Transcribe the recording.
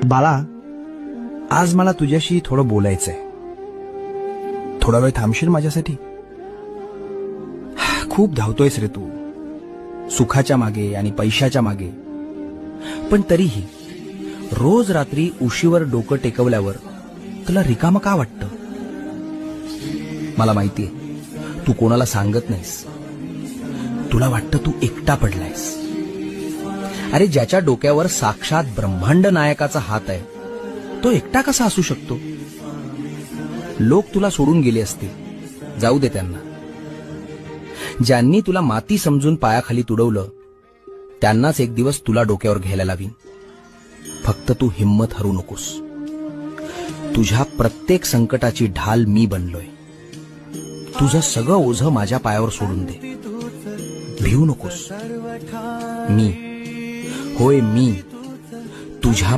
बाळा, आज मला तुझ्याशी थोडं बोलायचंय. थोडा वेळ थांबशील माझ्यासाठी? खूप धावतोयस रे तू, सुखाच्या मागे आणि पैशाच्या मागे. पण तरीही रोज रात्री उशीवर डोकं टेकवल्यावर तुला रिकामं का वाटतं? मला माहितीये, तू कोणाला सांगत नाहीस. तुला वाटतं तू एकटा पडलायस. अरे, ज्याच्या डोक्यावर साक्षात ब्रह्मांड नायकाचा हात आहे, तो एकटा कसा असू शकतो? लोक तुला सोडून गेले असतील, जाऊ दे त्यांना. ज्यांनी तुला माती समजून पायाखाली तुडवलं, त्यांनाच एक दिवस तुला डोक्यावर घ्यायला लावीन. फक्त तू हिम्मत हरू नकोस. तुझ्या प्रत्येक संकटाची ढाल मी बनलोय. तुझं सगळं ओझं माझ्या पायावर सोडून दे. भिवू नकोस. मी, होय मी, तुझ्या